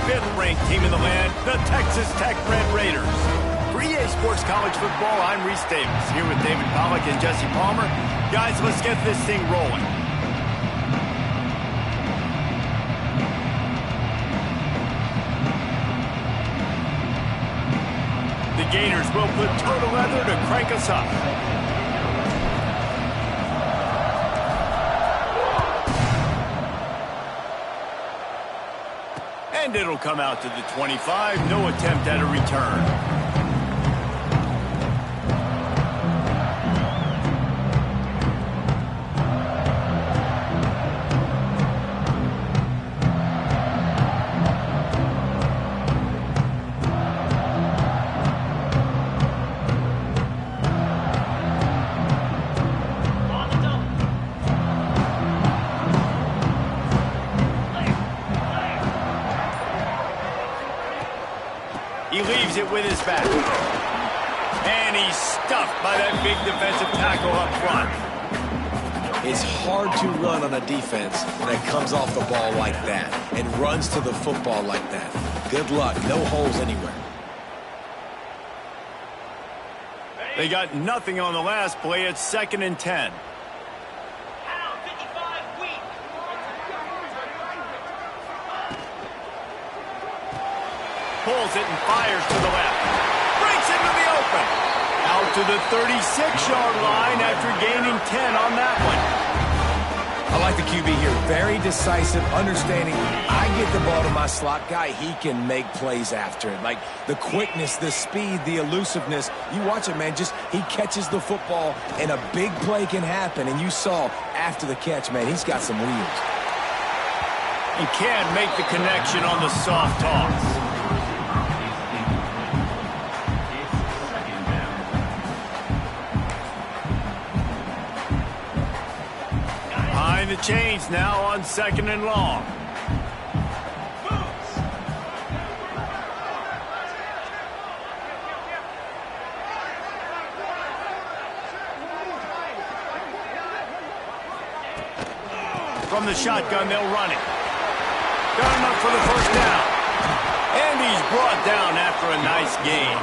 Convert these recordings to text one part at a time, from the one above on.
5th-ranked team in the land, the Texas Tech Red Raiders. For EA Sports College Football, I'm Reese Davis, here with David Pollack and Jesse Palmer. Guys, let's get this thing rolling. The Gators will put toe to leather to crank us up. And it'll come out to the 25. No attempt at a return. He leaves it with his back. And he's stuffed by that big defensive tackle up front. It's hard to run on a defense that comes off the ball like that and runs to the football like that. Good luck. No holes anywhere. They got nothing on the last play. It's 2nd and 10. Pulls it and fires to the left. Breaks into the open. Out to the 36-yard line after gaining 10 on that one. I like the QB here. Very decisive, understanding. I get the ball to my slot guy. He can make plays after it. Like the quickness, the speed, the elusiveness. You watch it, man. Just he catches the football and a big play can happen. And you saw after the catch, man, he's got some wheels. He can't make the connection on the soft toss. The chains now on 2nd and long. From the shotgun, they'll run it. Got enough for the first down. And he's brought down after a nice gain.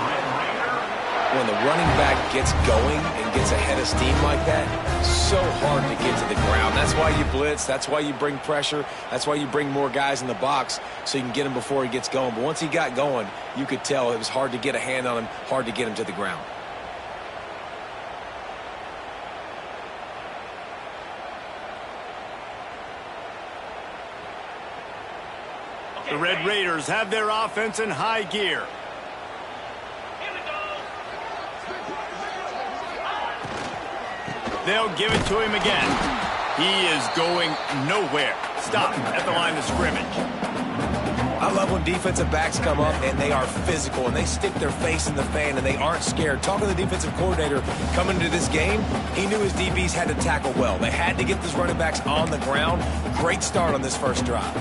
When the running back gets going and gets ahead of steam like that, so hard to get to the ground. That's why you blitz. That's why you bring pressure. That's why you bring more guys in the box so you can get him before he gets going. But once he got going, you could tell it was hard to get a hand on him, hard to get him to the ground. The Red Raiders have their offense in high gear. They'll give it to him again. He is going nowhere. Stop at the line of scrimmage. I love when defensive backs come up and they are physical and they stick their face in the fan and they aren't scared. Talking to the defensive coordinator coming into this game, he knew his DBs had to tackle well. They had to get these running backs on the ground. Great start on this first drive.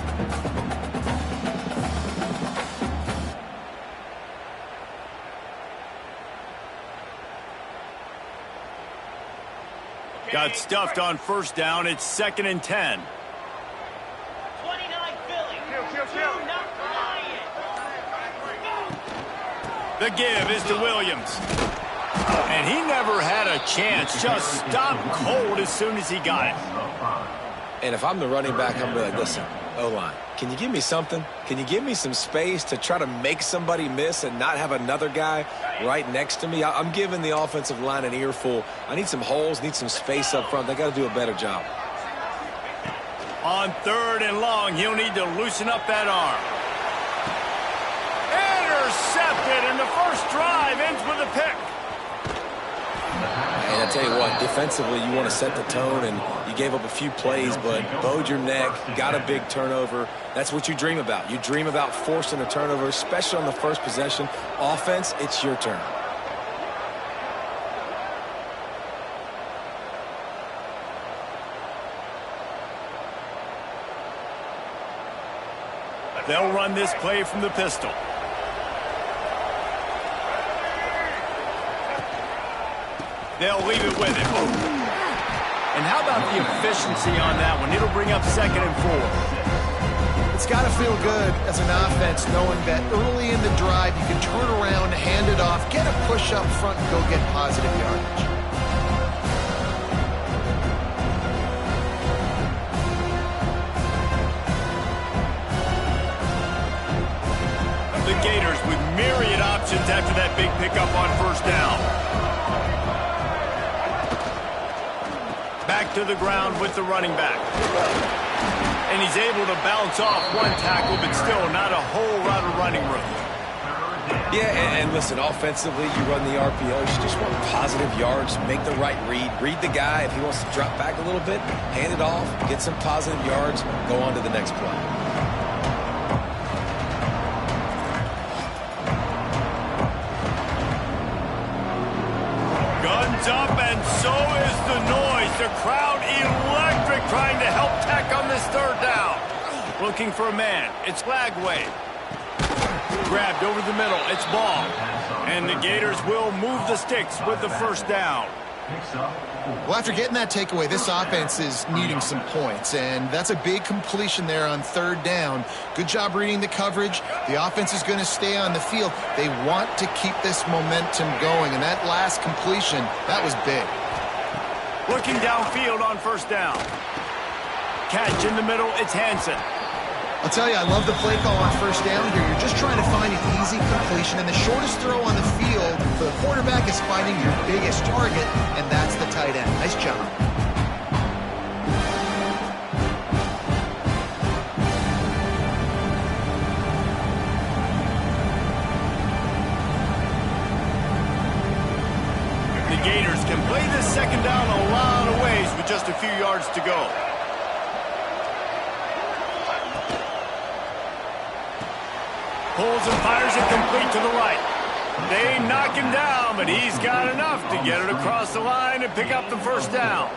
Got stuffed on first down. It's 2nd and 10. 29 Philly. Do not fly it. The give is to Williams. And he never had a chance. Just stopped cold as soon as he got it. And if I'm the running back, I'm going to be like, listen, O-line, can you give me something? Can you give me some space to try to make somebody miss and not have another guy right next to me? I'm giving the offensive line an earful. I need some holes, need some space up front. They got to do a better job. On 3rd and long, he'll need to loosen up that arm. Intercepted, and the first drive ends with a pick. And I tell you what, defensively, you want to set the tone, and you gave up a few plays, but bowed your neck, got a big turnover. That's what you dream about. You dream about forcing a turnover, especially on the first possession. Offense, it's your turn. They'll run this play from the pistol. They'll leave it with him. And how about the efficiency on that one? It'll bring up 2nd and 4. It's got to feel good as an offense knowing that early in the drive you can turn around, hand it off, get a push up front, and go get positive yardage. The Gators with myriad options after that big pickup on first down. Back to the ground with the running back. And he's able to bounce off one tackle, but still not a whole lot of running room. Yeah, and listen, offensively, you run the RPOs. You just want positive yards, make the right read. Read the guy. If he wants to drop back a little bit, hand it off, get some positive yards, go on to the next play. Guns up, and so is the noise. The crowd electric, trying to help Tech on this third down. Looking for a man. It's Lagway. Grabbed over the middle. It's Ball. And the Gators will move the sticks with the first down. Well, after getting that takeaway, this offense is needing some points, and that's a big completion there on third down. Good job reading the coverage. The offense is going to stay on the field. They want to keep this momentum going, and that last completion, that was big. Looking downfield on first down. Catch in the middle. It's Hansen. I'll tell you, I love the play call on first down here. You're just trying to find an easy completion, and the shortest throw on the field, the quarterback is finding your biggest target, and that's the tight end. Nice job. The Gators can play this second down a lot of ways with just a few yards to go. Pulls and fires it complete to the right. They knock him down, but he's got enough to get it across the line and pick up the first down.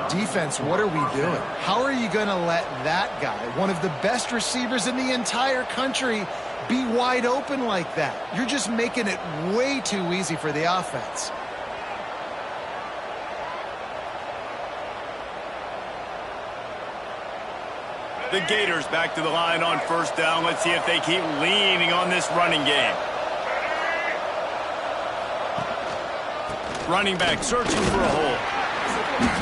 Defense, what are we doing? How are you going to let that guy, one of the best receivers in the entire country, be wide open like that? You're just making it way too easy for the offense. The Gators back to the line on first down. Let's see if they keep leaning on this running game. Running back searching for a hole.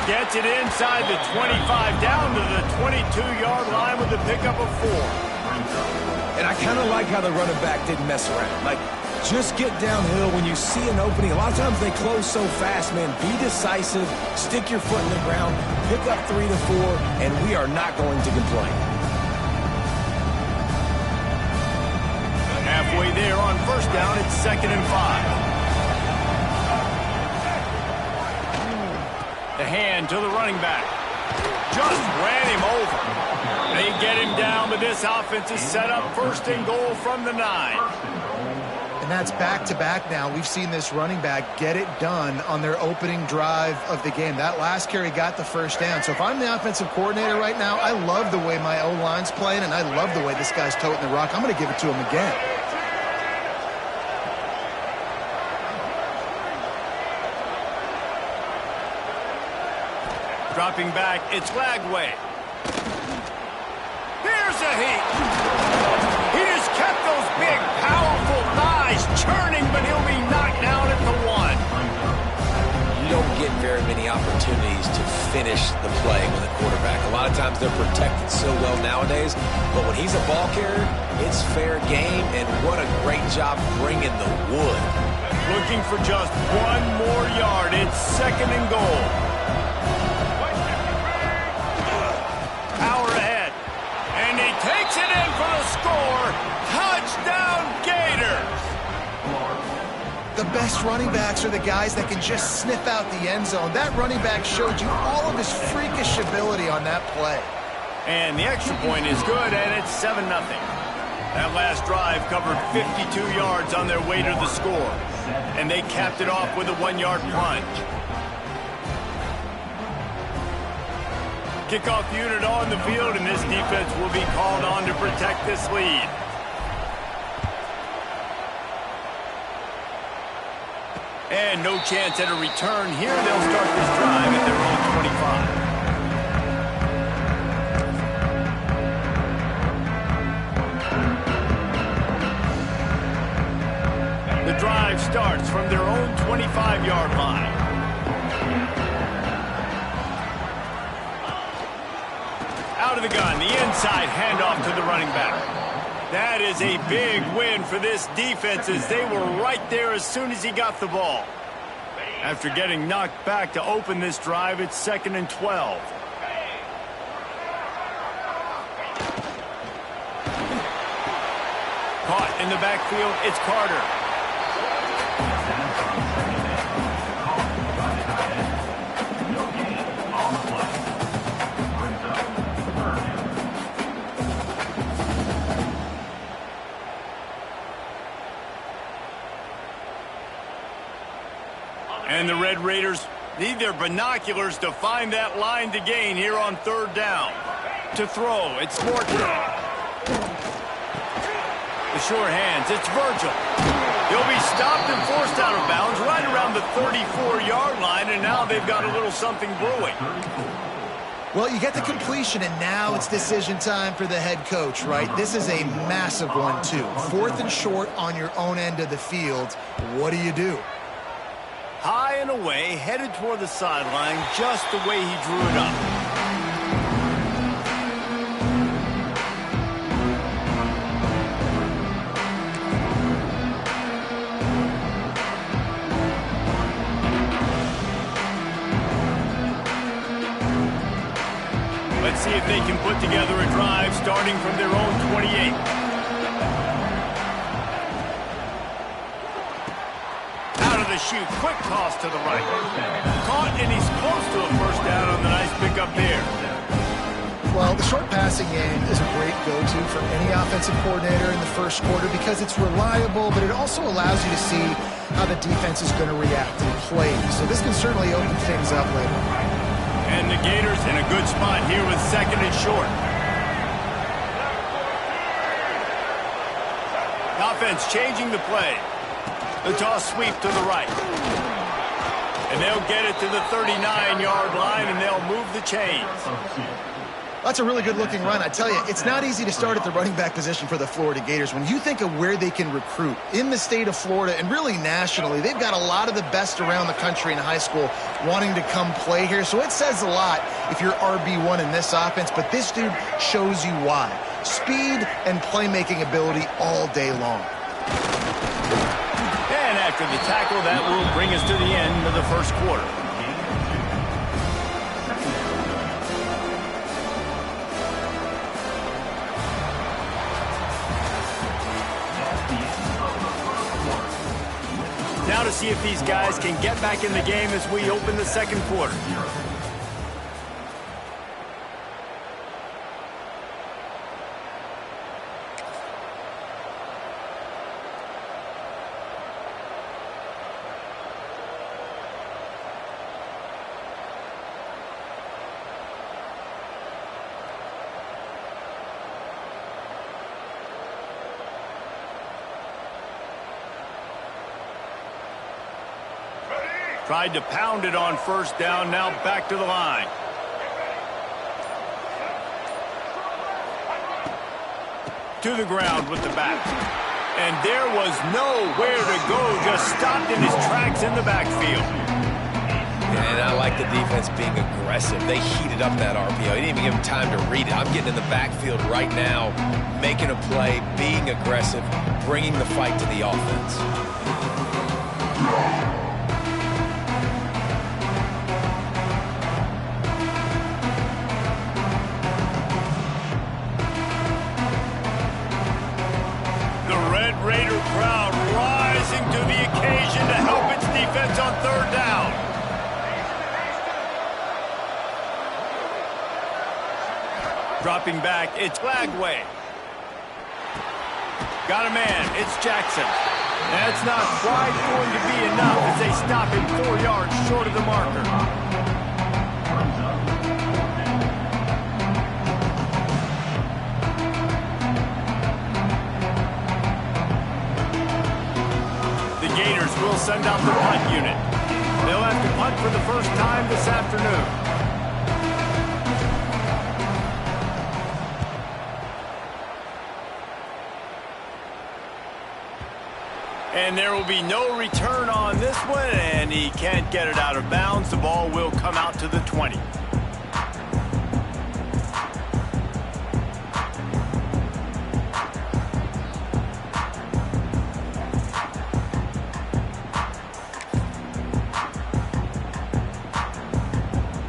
Gets it inside the 25, down to the 22-yard line with a pickup of 4. And I kind of like how the running back didn't mess around. Like, just get downhill when you see an opening. A lot of times they close so fast, man. Be decisive, stick your foot in the ground, pick up 3 to 4, and we are not going to complain. Halfway there on first down, it's 2nd and 5. The hand to the running back. Just ran him over. They get him down, but this offense is set up 1st and goal from the 9. And that's back-to-back now. We've seen this running back get it done on their opening drive of the game. That last carry got the first down. So if I'm the offensive coordinator right now, I love the way my O-line's playing, and I love the way this guy's toting the rock. I'm going to give it to him again. Dropping back, it's Lagway. Here's a heat. He just kept those big, powerful thighs churning, but he'll be knocked down at the 1. You don't get very many opportunities to finish the play with a quarterback. A lot of times they're protected so well nowadays, but when he's a ball carrier, it's fair game, and what a great job bringing the wood. Looking for just 1 more yard. It's 2nd and goal. Power ahead. And he takes it in for the score. Touchdown, Gators! The best running backs are the guys that can just sniff out the end zone. That running back showed you all of his freakish ability on that play. And the extra point is good, and it's 7-0. That last drive covered 52 yards on their way to the score. And they capped it off with a 1-yard plunge. Kickoff unit on the field, and this defense will be called on to protect this lead. And no chance at a return here. They'll start this drive at their own 25. drive starts from their own 25-yard line. Out of the gun, the inside handoff to the running back. That is a big win for this defense as they were right there as soon as he got the ball. After getting knocked back to open this drive, it's 2nd and 12. Caught in the backfield, it's Carter. And the Red Raiders need their binoculars to find that line to gain here on 3rd down. To throw, it's Morton. The sure hands, it's Virgil. He'll be stopped and forced out of bounds right around the 34-yard line, and now they've got a little something brewing. Well, you get the completion, and now it's decision time for the head coach, right? This is a massive one, too. 4th and short on your own end of the field. What do you do? High and away, headed toward the sideline, just the way he drew it up. Let's see if they can put together a drive starting from their own 28. Shoot, quick toss to the right. Caught, and he's close to a first down on the nice pickup there. Well, the short passing game is a great go-to for any offensive coordinator in the first quarter because it's reliable, but it also allows you to see how the defense is going to react and play. So this can certainly open things up later. And the Gators in a good spot here with 2nd and short. Offense changing the play. The toss sweep to the right. And they'll get it to the 39-yard line, and they'll move the chains. That's a really good-looking run. I tell you, it's not easy to start at the running back position for the Florida Gators. When you think of where they can recruit in the state of Florida and really nationally, they've got a lot of the best around the country in high school wanting to come play here. So it says a lot if you're RB1 in this offense, but this dude shows you why. Speed and playmaking ability all day long. After the tackle, that will bring us to the end of the first quarter. Now to see if these guys can get back in the game as we open the second quarter. Tried to pound it on first down, now back to the line. To the ground with the back. And there was nowhere to go, just stopped in his tracks in the backfield. And I like the defense being aggressive. They heated up that RPO. He didn't even give him time to read it. I'm getting in the backfield right now, making a play, being aggressive, bringing the fight to the offense. Raider crowd rising to the occasion to help its defense on 3rd down. Dropping back, it's Flagway. Got a man, it's Jackson. That's not quite going to be enough as they stop him 4 yards short of the marker. Gators will send out the punt unit. They'll have to punt for the first time this afternoon. And there will be no return on this one, and he can't get it out of bounds. The ball will come out to the 20.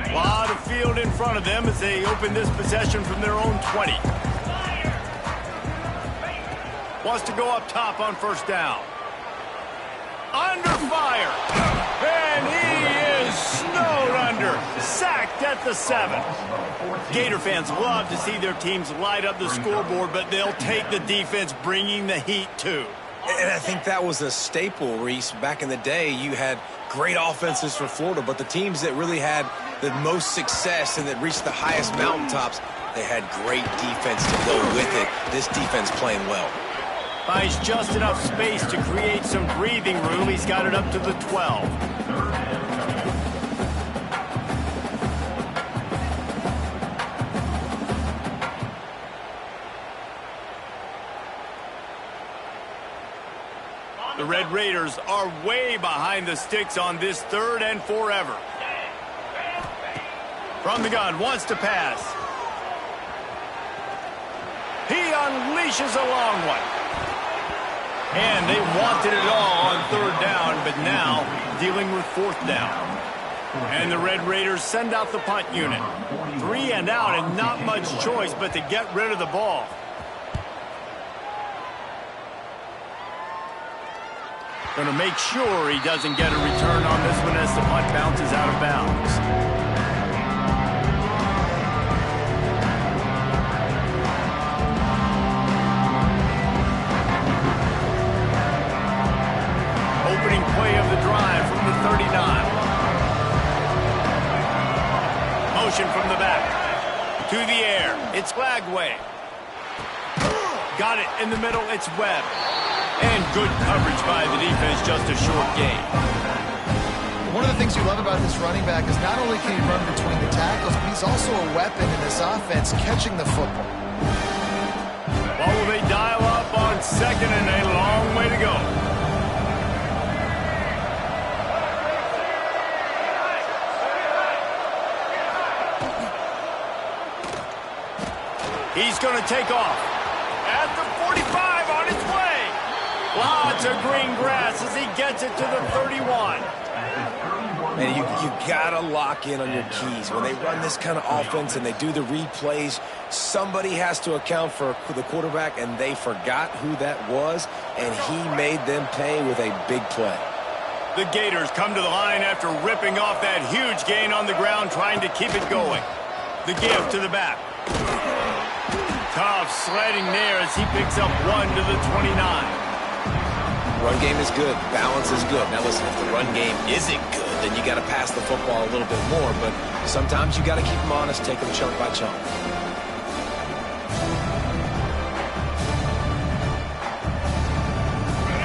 A lot of field in front of them as they open this possession from their own 20. Wants to go up top on first down. Under fire. And he is snowed under. Sacked at the 7. Gator fans love to see their teams light up the scoreboard, but they'll take the defense bringing the heat too. And I think that was a staple, Reese. Back in the day, you had great offenses for Florida, but the teams that really had the most success and that reached the highest mountaintops, they had great defense to go with it. This defense playing well. Finds just enough space to create some breathing room. He's got it up to the 12. The Red Raiders are way behind the sticks on this 3rd and forever. From the gun, wants to pass. He unleashes a long one. And they wanted it all on 3rd down, but now dealing with 4th down. And the Red Raiders send out the punt unit. 3 and out and not much choice but to get rid of the ball. Going to make sure he doesn't get a return on this one as the punt bounces out of bounds. Play of the drive from the 39. Motion from the back. To the air. It's Flagway. Got it in the middle. It's Webb. And good coverage by the defense. Just a short gain. One of the things you love about this running back is not only can he run between the tackles, but he's also a weapon in this offense catching the football. Well, will they dial up on 2nd and a long way to go? He's going to take off. At the 45 on its way. Lots of green grass as he gets it to the 31. Man, you got to lock in on your keys. When they run this kind of offense and they do the replays, somebody has to account for the quarterback, and they forgot who that was, and he made them pay with a big play. The Gators come to the line after ripping off that huge gain on the ground, trying to keep it going. The give to the back. Tough sledding there as he picks up 1 to the 29. Run game is good. Balance is good. Now listen, if the run game isn't good, then you got to pass the football a little bit more. But sometimes you got to keep them honest, take them chunk by chunk.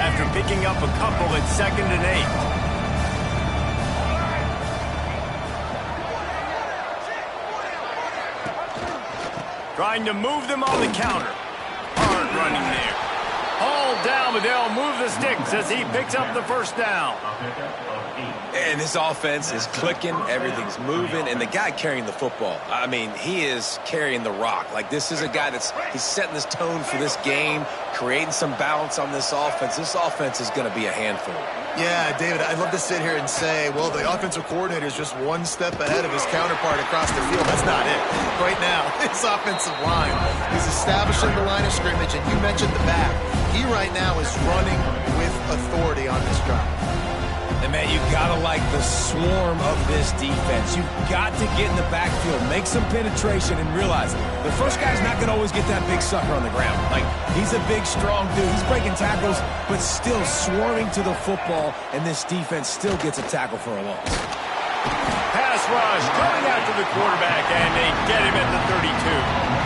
After picking up a couple at 2nd and 8. Trying to move them on the counter. Hard running there. All down, but they'll move the sticks as he picks up the 1st down. And this offense is clicking, everything's moving, and the guy carrying the football, I mean, he is carrying the rock. Like, this is a guy he's setting this tone for this game, creating some balance on this offense. This offense is going to be a handful. Yeah, David, I'd love to sit here and say, well, the offensive coordinator is just one step ahead of his counterpart across the field. That's not it. Right now, his offensive line, he's establishing the line of scrimmage, and you mentioned the back. He right now is running with authority on this drive. And, man, you got to like the swarm of this defense. You've got to get in the backfield, make some penetration, and realize the first guy's not going to always get that big sucker on the ground. Like, he's a big, strong dude. He's breaking tackles, but still swarming to the football, and this defense still gets a tackle for a loss. Pass rush coming after the quarterback, and they get him at the 32.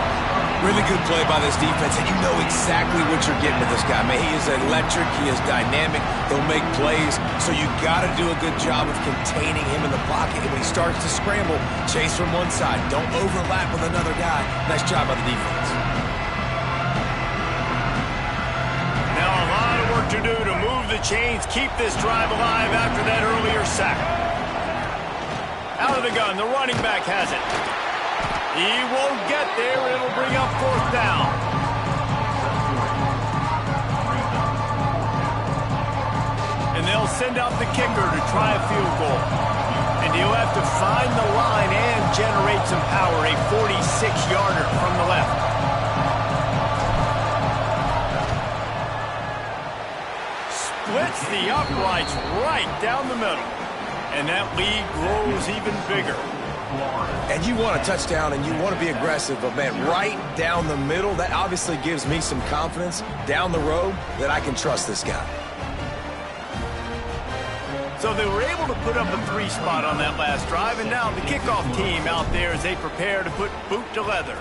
Really good play by this defense, and you know exactly what you're getting with this guy. Man, he is electric. He is dynamic. He'll make plays, so you got to do a good job of containing him in the pocket. And when he starts to scramble, chase from one side. Don't overlap with another guy. Nice job by the defense. Now a lot of work to do to move the the chains, keep this drive alive after that earlier sack. Out of the gun, the running back has it. He won't get there. It'll bring up 4th down. And they'll send out the kicker to try a field goal. And he'll have to find the line and generate some power. A 46-yarder from the left. Splits the uprights right down the middle. And that lead grows even bigger. And you want a touchdown and you want to be aggressive, but man, right down the middle, that obviously gives me some confidence down the road that I can trust this guy. So they were able to put up a 3 spot on that last drive, and now the kickoff team out there as they prepare to put boot to leather.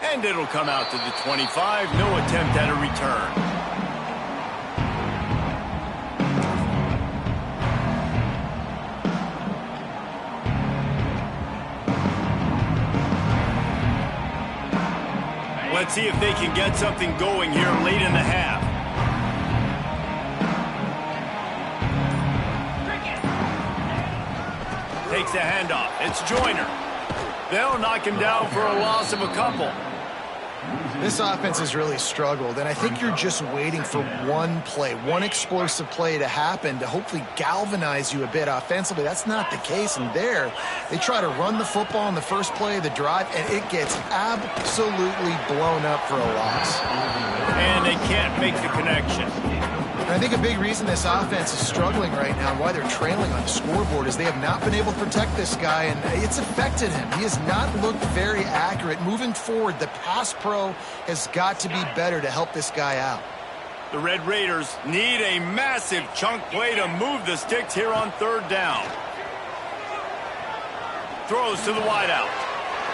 And it'll come out to the 25. No attempt at a return. Let's see if they can get something going here late in the half. Takes the handoff. It's Joyner. They'll knock him down for a loss of a couple. This offense has really struggled, and I think you're just waiting for one play, one explosive play to happen to hopefully galvanize you a bit offensively. That's not the case, and there they try to run the football in the first play of the drive, and it gets absolutely blown up for a loss. And they can't make the connection. And I think a big reason this offense is struggling right now and why they're trailing on the scoreboard is they have not been able to protect this guy, and it's affected him. He has not looked very accurate. Moving forward, the pass pro has got to be better to help this guy out. The Red Raiders need a massive chunk play to move the sticks here on 3rd down. Throws to the wideout.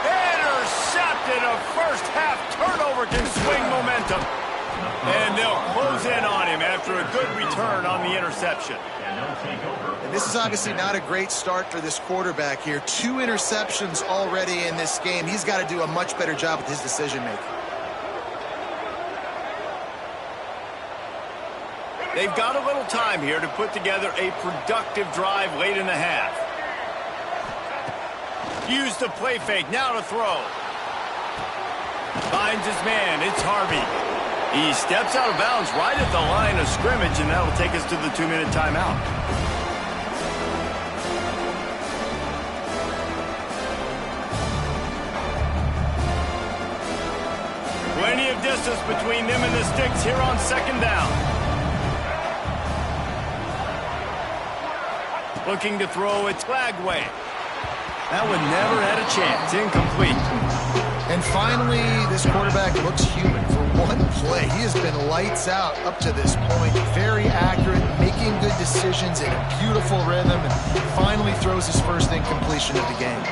Intercepted. A first half turnover can swing momentum. And they'll close in on him after a good return on the interception. And this is obviously not a great start for this quarterback here. 2 interceptions already in this game. He's got to do a much better job with his decision-making. They've got a little time here to put together a productive drive late in the half. Use the play fake, now to throw. Finds his man, it's Harvey. He steps out of bounds right at the line of scrimmage, and that'll take us to the 2-minute timeout. Plenty of distance between them and the sticks here on 2nd down. Looking to throw, it's Lagway. That one never had a chance. Incomplete. And finally, this quarterback looks human for one play. He has been lights out up to this point. Very accurate, making good decisions in a beautiful rhythm, and finally throws his first incompletion of the game.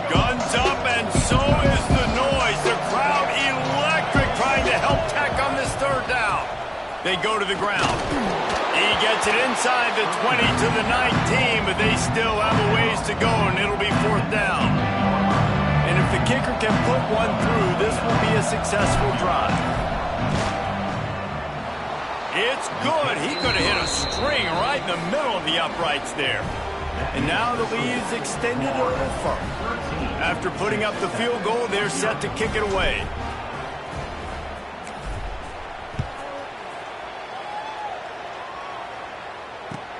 Guns up, and so is the noise. The crowd electric, trying to help Tech on this 3rd down. They go to the ground. He gets it inside the 20 to the 19, but they still have a ways to go, and it'll be 4th down. And if the kicker can put one through, this will be a successful drive. It's good. He could have hit a string right in the middle of the uprights there. And now the lead is extended a little further. After putting up the field goal, they're set to kick it away.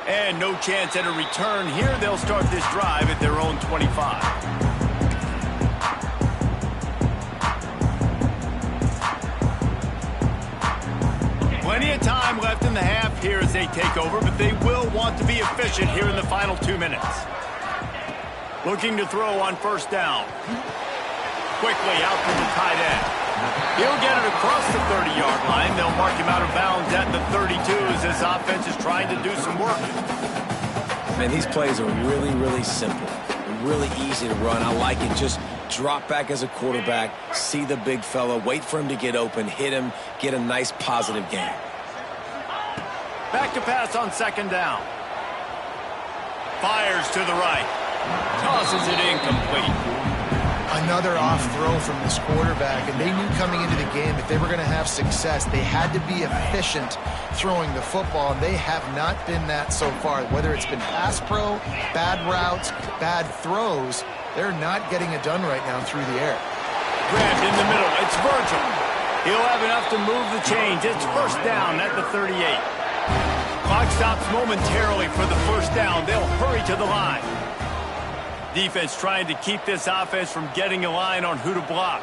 And no chance at a return here. They'll start this drive at their own 25. Plenty of time left in the half here as they take over, but they will want to be efficient here in the final 2 minutes. Looking to throw on 1st down. Quickly out to the tight end. He'll get it across the 30-yard line. They'll mark him out of bounds at the 32 as this offense is trying to do some work. Man, these plays are really, really simple. Really easy to run. I like it. Just drop back as a quarterback, see the big fella, wait for him to get open, hit him, get a nice positive gain. Back to pass on 2nd down. Fires to the right. Tosses it incomplete. Another off throw from this quarterback, and they knew coming into the game if they were going to have success, they had to be efficient throwing the football, and they have not been that so far. Whether it's been pass pro, bad routes, bad throws, they're not getting it done right now through the air. Grabbed in the middle. It's Virgil. He'll have enough to move the chains. It's first down at the 38. Clock stops momentarily for the first down. They'll hurry to the line. Defense trying to keep this offense from getting a line on who to block.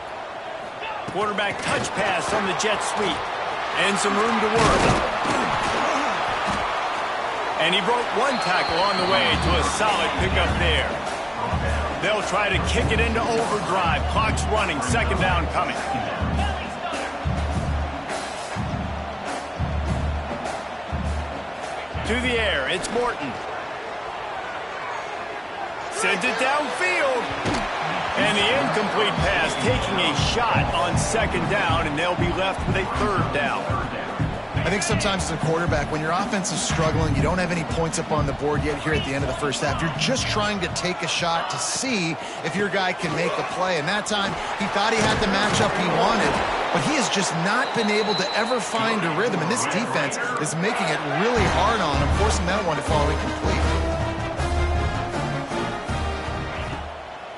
Quarterback touch pass on the jet sweep. And some room to work. And he broke one tackle on the way to a solid pickup there. They'll try to kick it into overdrive. Clock's running. Second down coming. To the air. It's Morton. Sent it downfield. And the incomplete pass taking a shot on second down, and they'll be left with a third down. I think sometimes as a quarterback, when your offense is struggling, you don't have any points up on the board yet here at the end of the first half. You're just trying to take a shot to see if your guy can make a play. And that time, he thought he had the matchup he wanted, but he has just not been able to ever find a rhythm. And this defense is making it really hard on him, forcing that one to fall incomplete.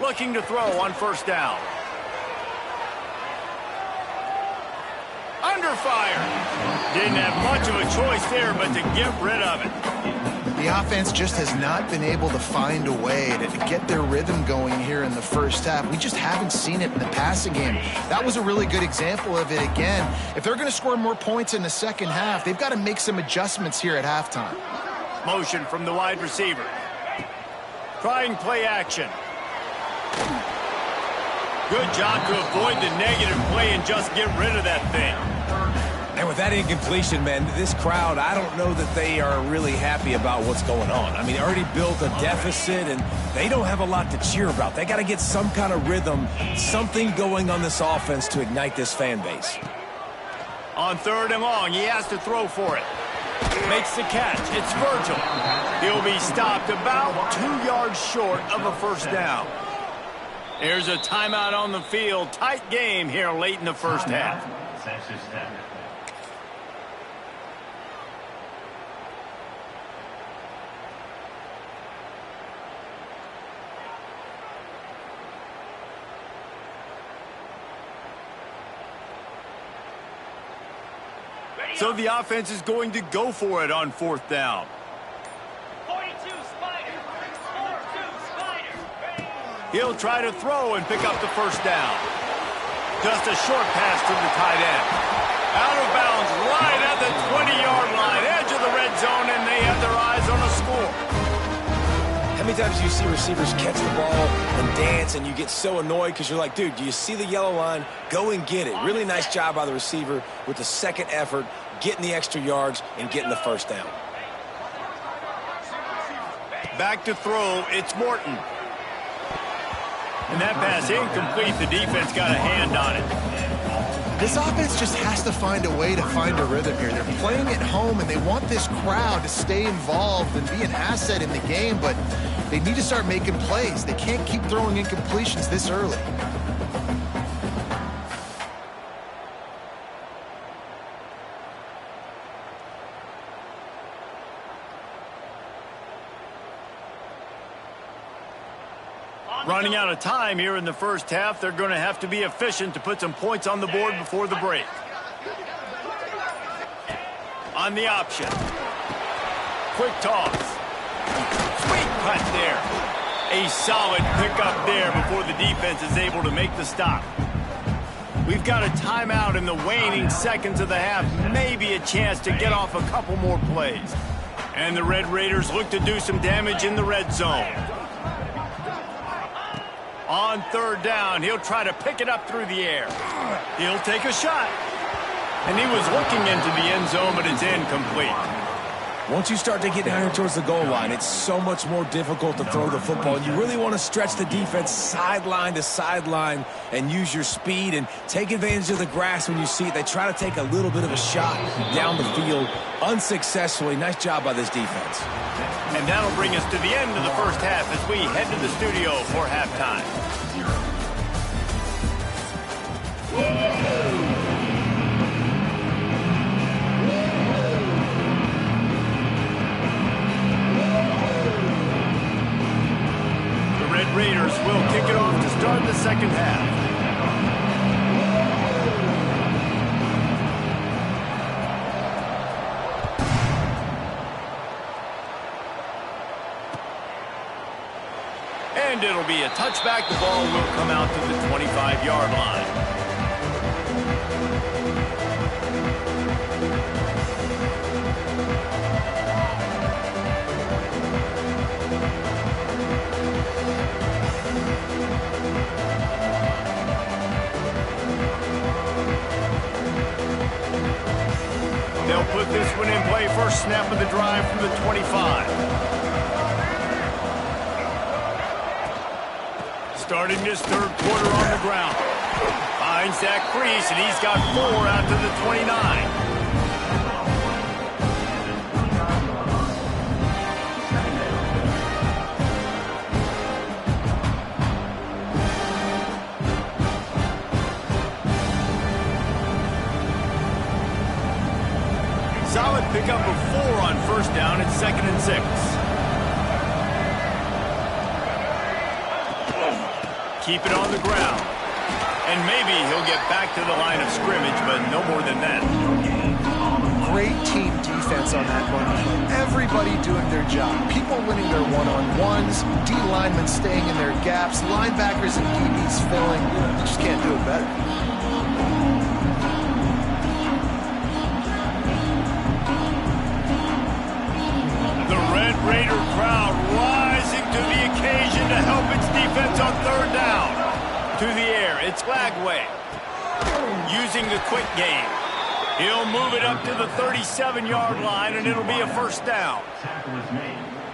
Looking to throw on first down. Under fire. Didn't have much of a choice there, but to get rid of it. The offense just has not been able to find a way to get their rhythm going here in the first half. We just haven't seen it in the passing game. That was a really good example of it again. If they're going to score more points in the second half, they've got to make some adjustments here at halftime. Motion from the wide receiver. Trying play action. Good job to avoid the negative play and just get rid of that thing. And with that incompletion, man, this crowd, I don't know that they are really happy about what's going on. I mean, they already built a deficit, and they don't have a lot to cheer about. They got to get some kind of rhythm, something going on this offense to ignite this fan base. On third and long, he has to throw for it. Makes the catch. It's Virgil. He'll be stopped about 2 yards short of a first down. There's a timeout on the field. Tight game here late in the first half. So the offense is going to go for it on fourth down. 42 Spider. 42 Spider. He'll try to throw and pick up the first down. Just a short pass to the tight end. Out of bounds right at the 20-yard line. Edge of the red zone, and they have their eyes on a score. How many times do you see receivers catch the ball and dance, and you get so annoyed because you're like, dude, do you see the yellow line? Go and get it. Really nice job by the receiver with the second effort, getting the extra yards and getting the first down. Back to throw, it's Morton. And that pass incomplete. The defense got a hand on it. This offense just has to find a way to find a rhythm here. They're playing at home, and they want this crowd to stay involved and be an asset in the game, but they need to start making plays. They can't keep throwing incompletions this early. Running out of time here in the first half. They're going to have to be efficient to put some points on the board before the break. On the option. Quick toss. Sweet cut there. A solid pickup there before the defense is able to make the stop. We've got a timeout in the waning seconds of the half. Maybe a chance to get off a couple more plays. And the Red Raiders look to do some damage in the red zone. On third down, he'll try to pick it up through the air. He'll take a shot. And he was looking into the end zone, but it's incomplete. Once you start to get down here towards the goal line, it's so much more difficult to throw the football. And you really want to stretch the defense sideline to sideline and use your speed and take advantage of the grass when you see it. They try to take a little bit of a shot down the field unsuccessfully. Nice job by this defense. And that'll bring us to the end of the first half as we head to the studio for halftime. Raiders will kick it off to start the second half. And it'll be a touchback. The ball will come out to the 25-yard line. They'll put this one in play. First snap of the drive from the 25. Starting this third quarter on the ground. Finds that crease, and he's got 4 out to the 29. Solid pickup of 4 on first down. It's 2nd and 6. Keep it on the ground. And maybe he'll get back to the line of scrimmage, but no more than that. Great team defense on that one. Everybody doing their job. People winning their one-on-ones, D linemen staying in their gaps, linebackers and DBs filling. You just can't do it better. Raider crowd rising to the occasion to help its defense on third down. To the air, it's Lagway. Using the quick game. He'll move it up to the 37-yard line, and it'll be a first down.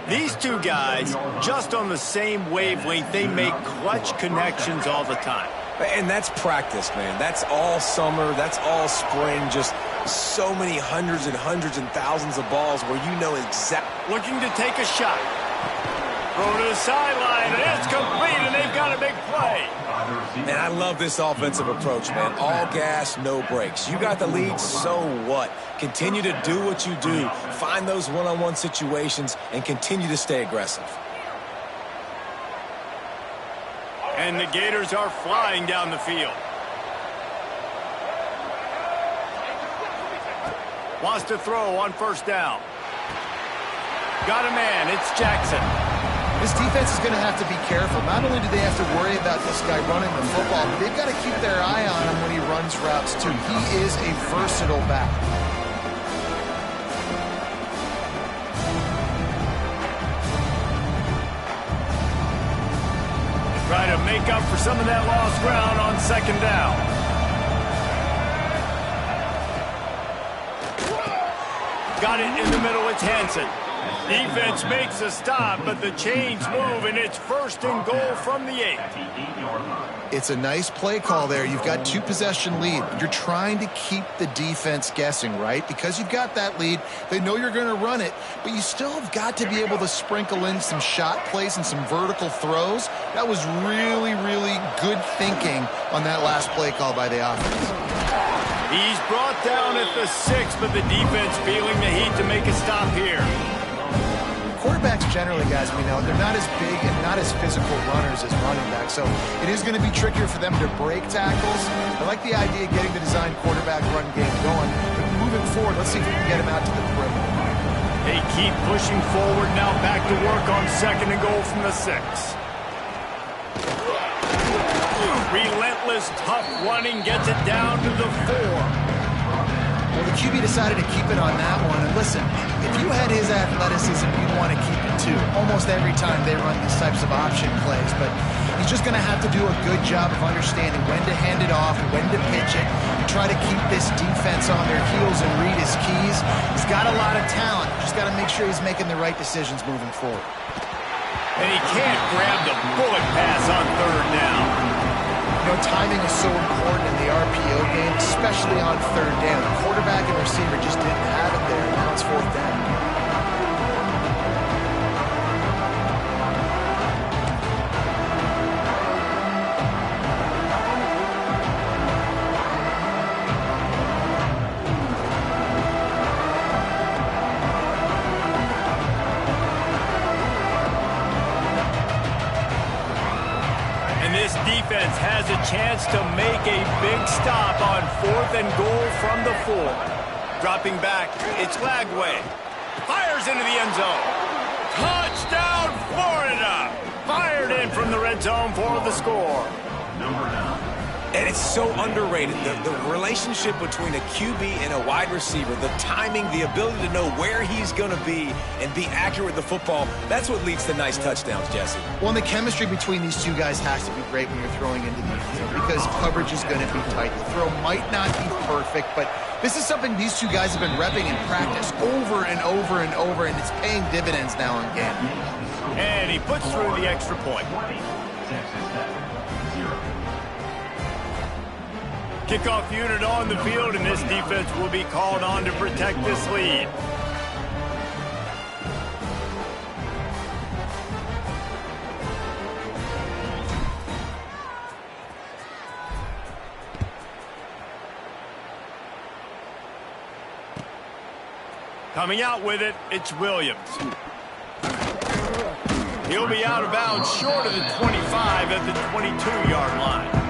These two guys, just on the same wavelength, they make clutch connections all the time. And that's practice, man. That's all summer. That's all spring. Just so many hundreds and thousands of balls where you know exactly. Looking to take a shot. Throw to the sideline, and it's complete, and they've got a big play. And I love this offensive approach, man. All gas, no brakes. You got the lead, so what? Continue to do what you do. Find those one-on-one situations and continue to stay aggressive. And the Gators are flying down the field. Wants to throw on first down. Got a man. It's Jackson. This defense is going to have to be careful. Not only do they have to worry about this guy running the football, but they've got to keep their eye on him when he runs routes, too. He is a versatile back. Try to make up for some of that lost ground on second down. Got it in the middle. It's Hansen. Defense makes a stop, but the chains move, and it's 1st and goal from the 8. It's a nice play call there. You've got 2-possession lead. You're trying to keep the defense guessing, right? Because you've got that lead. They know you're going to run it, but you still have got to be able to sprinkle in some shot plays and some vertical throws. That was really, really good thinking on that last play call by the offense. He's brought down at the 6, but the defense feeling the heat to make a stop here. Quarterbacks generally, guys, we know, they're not as big and not as physical runners as running backs, so it is going to be trickier for them to break tackles. I like the idea of getting the design quarterback run game going, but moving forward, let's see if we can get him out to the perimeter. They keep pushing forward, now back to work on 2nd and goal from the 6. Relentless, tough running, gets it down to the 4. Well, the QB decided to keep it on that one. And listen, if you had his athleticism, you'd want to keep it too, almost every time they run these types of option plays. But he's just going to have to do a good job of understanding when to hand it off, when to pitch it, and try to keep this defense on their heels and read his keys. He's got a lot of talent. Just got to make sure he's making the right decisions moving forward. And he can't grab the bullet pass on third down. You know, timing is so important in the RPO game, especially on third down. The quarterback and receiver just didn't have it there. Now it's fourth down. This defense has a chance to make a big stop on 4th and goal from the 4. Dropping back, it's Lagway. Fires into the end zone. Touchdown, Florida! Fired in from the red zone for the score. And it's so underrated, the relationship between a QB and a wide receiver, the timing, the ability to know where he's going to be and be accurate with the football, that's what leads to nice touchdowns, Jesse. Well, and the chemistry between these two guys has to be great when you're throwing into the end zone because coverage is going to be tight. The throw might not be perfect, but this is something these two guys have been repping in practice over and over and over, and it's paying dividends now in game. And he puts through the extra point. Kickoff unit on the field, and this defense will be called on to protect this lead. Coming out with it, it's Williams. He'll be out of bounds short of the 25 at the 22-yard line.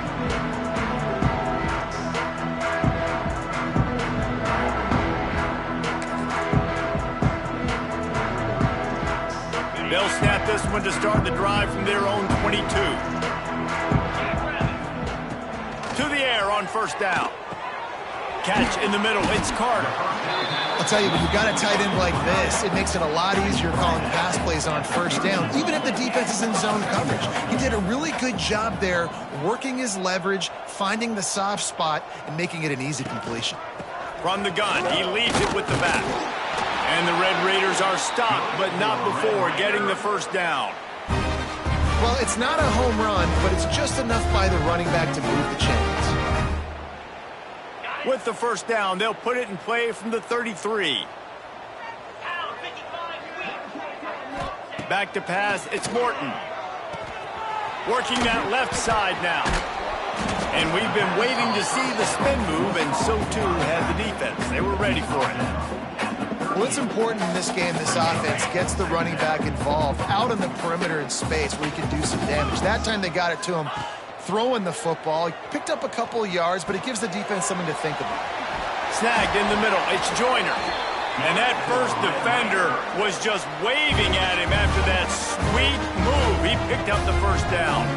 They'll snap this one to start the drive from their own 22. To the air on first down. Catch in the middle, it's Carter. I'll tell you, when you've got a tight end like this, it makes it a lot easier calling pass plays on first down, even if the defense is in zone coverage. He did a really good job there, working his leverage, finding the soft spot, and making it an easy completion. From the gun, he leads it with the back. And the Red Raiders are stopped, but not before getting the first down. Well, it's not a home run, but it's just enough by the running back to move the chains. With the first down, they'll put it in play from the 33. Back to pass, it's Morton. Working that left side now. And we've been waiting to see the spin move, and so too had the defense. They were ready for it. Well, it's important in this game, this offense gets the running back involved out on the perimeter in space where he can do some damage. That time they got it to him throwing the football. He picked up a couple of yards, but it gives the defense something to think about. Snagged in the middle, it's Joyner. And that first defender was just waving at him after that sweet move. He picked up the first down.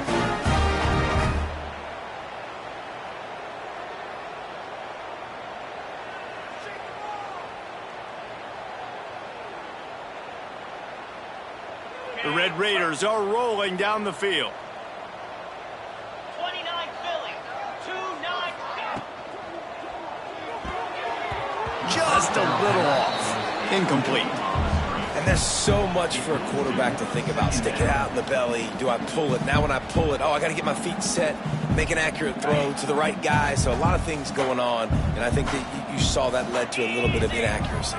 The Red Raiders are rolling down the field. 29 Philly, 2-9. Just a little off. Incomplete. And there's so much for a quarterback to think about. Stick it out in the belly. Do I pull it? Now when I pull it, I got to get my feet set, make an accurate throw to the right guy. So a lot of things going on, and I think that you saw that led to a little bit of inaccuracy.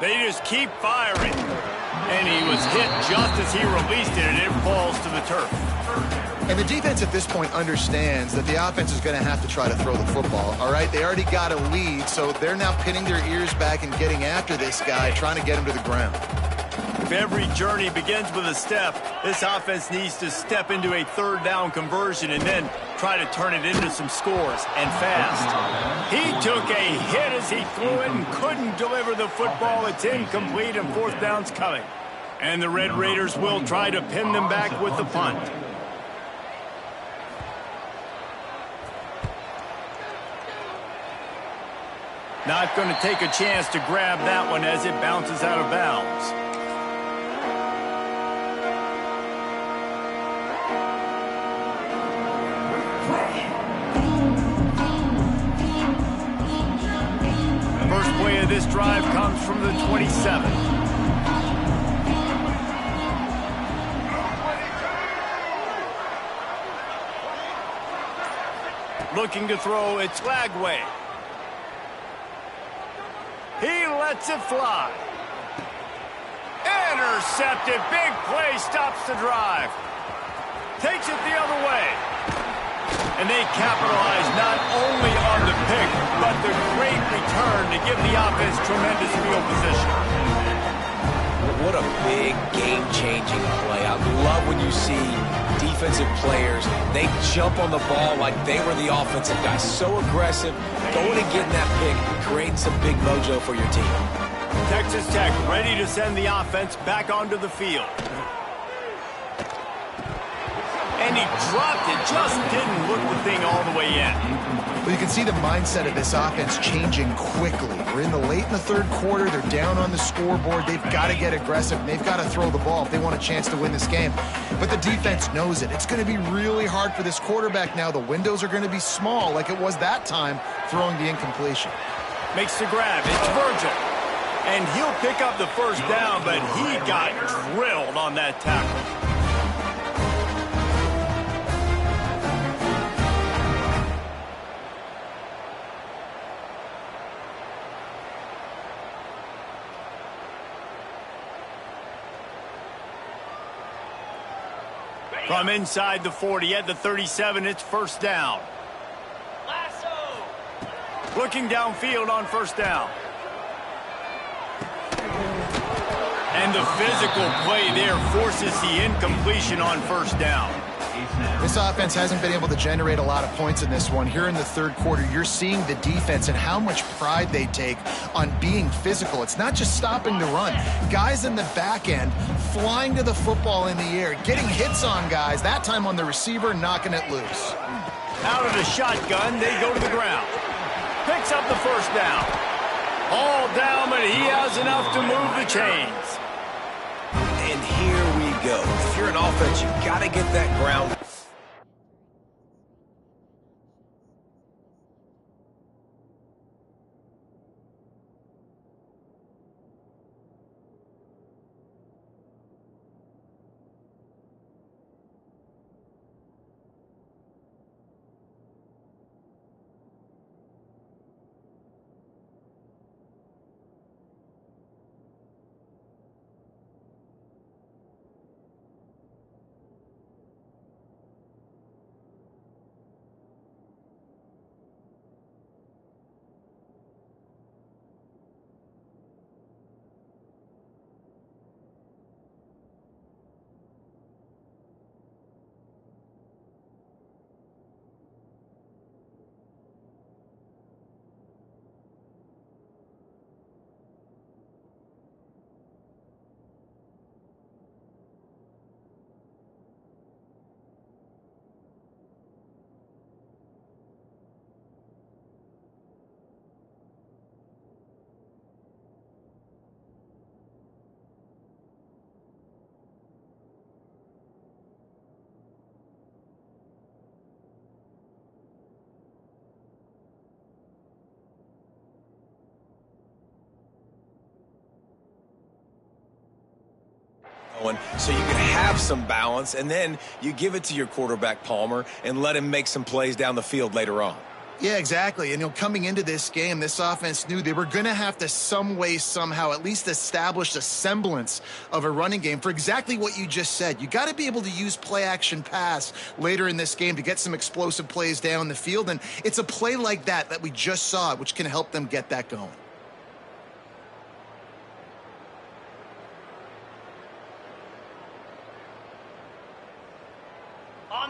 They just keep firing. And he was hit just as he released it, and it falls to the turf. And the defense at this point understands that the offense is going to have to try to throw the football, all right? They already got a lead, so they're now pinning their ears back and getting after this guy, trying to get him to the ground. If every journey begins with a step, this offense needs to step into a third down conversion and then try to turn it into some scores, and fast. He took a hit as he threw it and couldn't deliver the football. It's incomplete, and fourth down's coming. And the Red Raiders will try to pin them back with the punt. Not going to take a chance to grab that one as it bounces out of bounds. First play of this drive comes from the 27. Looking to throw, it's Lagway. He lets it fly. Intercepted. Big play stops the drive. Takes it the other way. And they capitalize not only on the pick, but the great return to give the offense tremendous field position. What a big game-changing play. I love when you see defensive players, they jump on the ball like they were the offensive guys. So aggressive, going and getting that pick, creating some big mojo for your team. Texas Tech ready to send the offense back onto the field. And he dropped it, just didn't look the thing all the way in. Well, you can see the mindset of this offense changing quickly. We're in the third quarter. They're down on the scoreboard. They've got to get aggressive. And they've got to throw the ball if they want a chance to win this game. But the defense knows it. It's going to be really hard for this quarterback now. The windows are going to be small like it was that time throwing the incompletion. Makes the grab. It's Virgil. And he'll pick up the first down, but he got drilled on that tackle. From inside the 40 at the 37, it's first down. Lasso. Looking downfield on first down. And the physical play there forces the incompletion on first down. This offense hasn't been able to generate a lot of points in this one. Here in the third quarter, you're seeing the defense and how much pride they take on being physical. It's not just stopping the run. Guys in the back end flying to the football in the air, getting hits on guys, that time on the receiver, knocking it loose. Out of the shotgun, they go to the ground. Picks up the first down. All down, but he has enough to move the chains. And here we go. If you're an offense, you got to get that ground. So you can have some balance, and then you give it to your quarterback, Palmer, and let him make some plays down the field later on. Yeah, exactly. And, coming into this game, this offense knew they were going to have to some way, somehow, at least establish a semblance of a running game for exactly what you just said. You got to be able to use play-action pass later in this game to get some explosive plays down the field, and it's a play like that we just saw, which can help them get that going.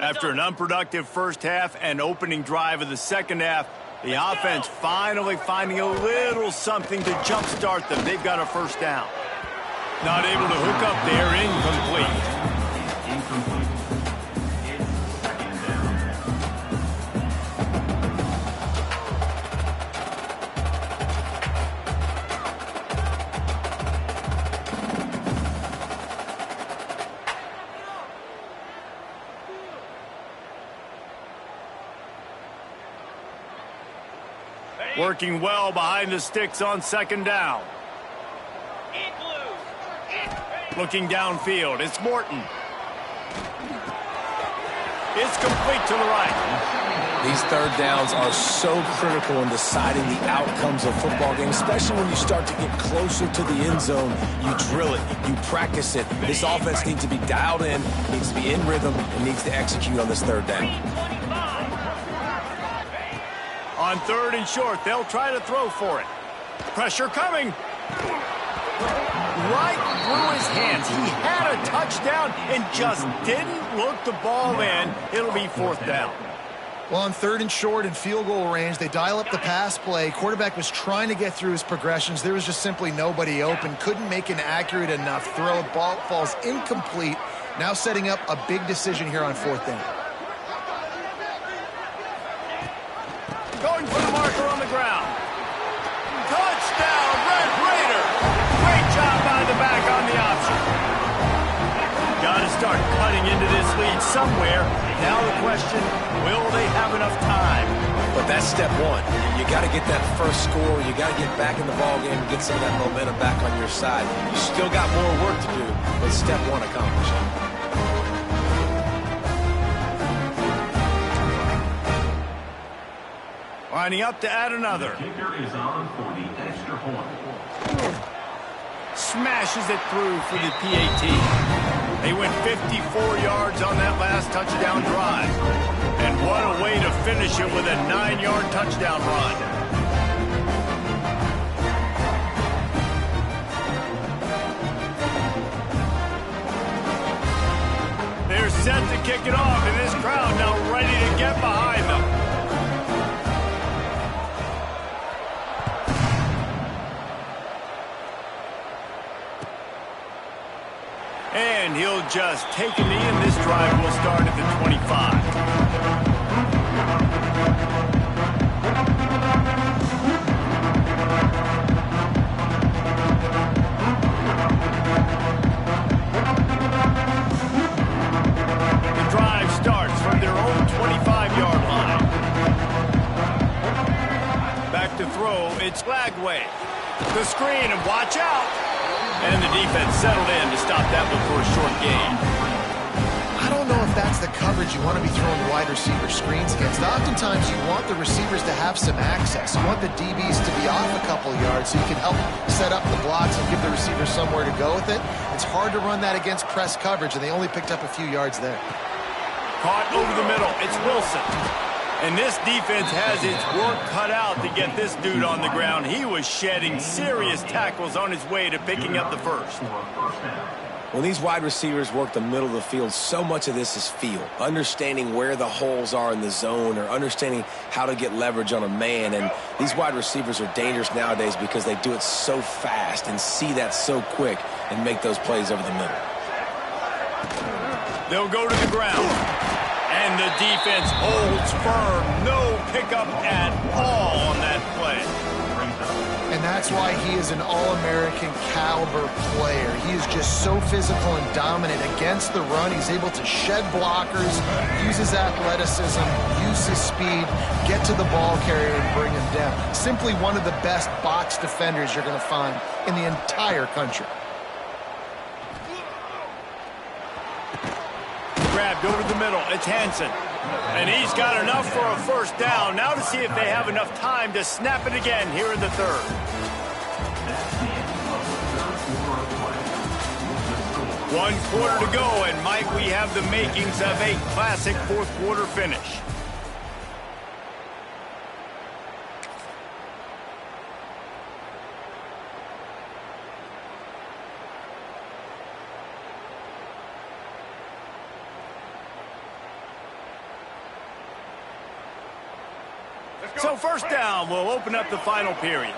After an unproductive first half and opening drive of the second half, the offense finally finding a little something to jumpstart them. They've got a first down. Not able to hook up there, incomplete. Working well behind the sticks on second down. Looking downfield, it's Morton. It's complete to the right. These third downs are so critical in deciding the outcomes of football games, especially when you start to get closer to the end zone. You drill it, you practice it. This offense needs to be dialed in, needs to be in rhythm, and needs to execute on this third down. On third and short, they'll try to throw for it. Pressure coming. Right through his hands. He had a touchdown and just didn't look the ball in. It'll be fourth down. Well, on third and short and field goal range, they dial up the pass play. Quarterback was trying to get through his progressions. There was just simply nobody open. Couldn't make an accurate enough throw. Ball falls incomplete. Now setting up a big decision here on fourth down. Going for the marker on the ground. Touchdown, Red Raider. Great job by the back on the option. Got to start cutting into this lead somewhere. Now the question, will they have enough time? But that's step one. You got to get that first score. You got to get back in the ball game and get some of that momentum back on your side. You still got more work to do, but step one accomplished. Lining up to add another. The kicker is on for the extra point. Smashes it through for the PAT. They went 54 yards on that last touchdown drive. And what a way to finish it with a 9-yard touchdown run. They're set to kick it off, and this crowd now ready to get behind them. And he'll just take a knee, and this drive will start at the 25. The drive starts from their own 25-yard line. Back to throw, it's Flagway. The screen, and watch out. And the defense settled in to stop that one for a short gain. I don't know if that's the coverage you want to be throwing wide receiver screens against. Oftentimes, you want the receivers to have some access. You want the DBs to be off a couple yards so you can help set up the blocks and give the receiver somewhere to go with it. It's hard to run that against press coverage, and they only picked up a few yards there. Caught over the middle. It's Wilson. And this defense has its work cut out to get this dude on the ground. He was shedding serious tackles on his way to picking up the first. When these wide receivers work the middle of the field, so much of this is feel. Understanding where the holes are in the zone or understanding how to get leverage on a man. And these wide receivers are dangerous nowadays because they do it so fast and see that so quick and make those plays over the middle. They'll go to the ground. And the defense holds firm. No pickup at all on that play. And that's why he is an All-American caliber player. He is just so physical and dominant against the run. He's able to shed blockers, use his athleticism, use his speed, get to the ball carrier and bring him down. Simply one of the best box defenders you're going to find in the entire country. Grabbed over the middle. It's Hansen. And he's got enough for a first down. Now to see if they have enough time to snap it again here in the third. One quarter to go, and might we have the makings of a classic fourth quarter finish. So first down will open up the final period.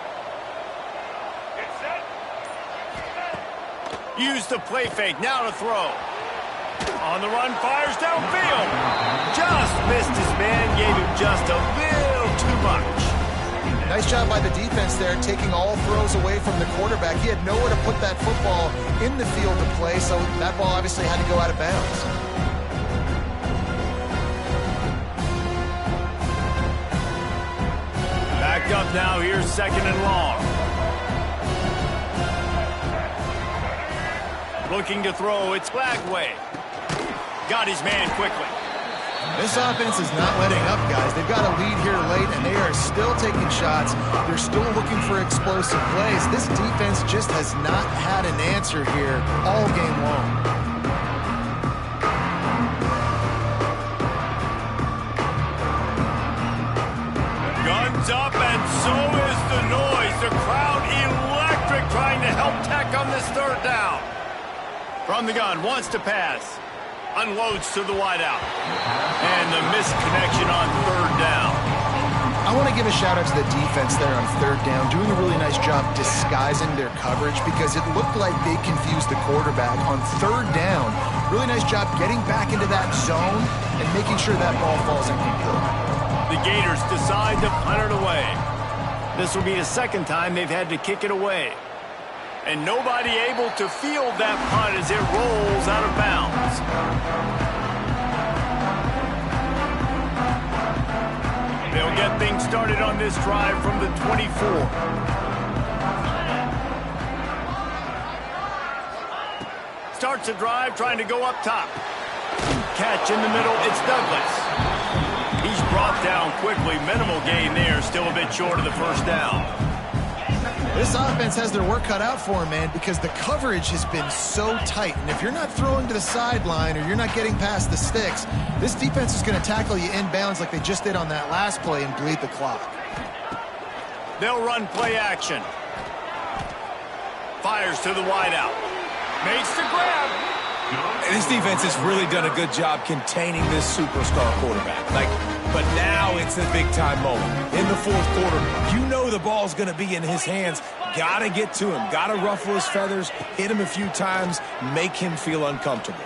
Use the play fake, now to throw. On the run, fires downfield. Just missed his man, gave him just a little too much. Nice job by the defense there, taking all throws away from the quarterback. He had nowhere to put that football in the field to play, so that ball obviously had to go out of bounds. back up now. Here's 2nd and long. Looking to throw. It's Lagway. Got his man quickly. This offense is not letting up, guys. They've got a lead here late, and they are still taking shots. They're still looking for explosive plays. This defense just has not had an answer here all game long. Guns up, and so is the noise. The crowd electric, trying to help Tech on this 3rd down. From the gun, wants to pass. Unloads to the wideout. And the missed connection on 3rd down. I want to give a shout out to the defense there on 3rd down, doing a really nice job disguising their coverage because it looked like they confused the quarterback on 3rd down. Really nice job getting back into that zone and making sure that ball falls incomplete. The Gators decide to punt it away. This will be the 2nd time they've had to kick it away. And nobody able to field that punt as it rolls out of bounds. They'll get things started on this drive from the 24. Starts the drive trying to go up top. Catch in the middle, it's Douglas. He's brought down quickly. Minimal gain there, still a bit short of the 1st down. This offense has their work cut out for them, man, because the coverage has been so tight. And if you're not throwing to the sideline or you're not getting past the sticks, this defense is going to tackle you inbounds like they just did on that last play and bleed the clock. They'll run play action. Fires to the wideout. Makes the grab. This defense has really done a good job containing this superstar quarterback. But now it's the big-time moment. In the 4th quarter, you know the ball's going to be in his hands. Got to get to him. Got to ruffle his feathers, hit him a few times, make him feel uncomfortable.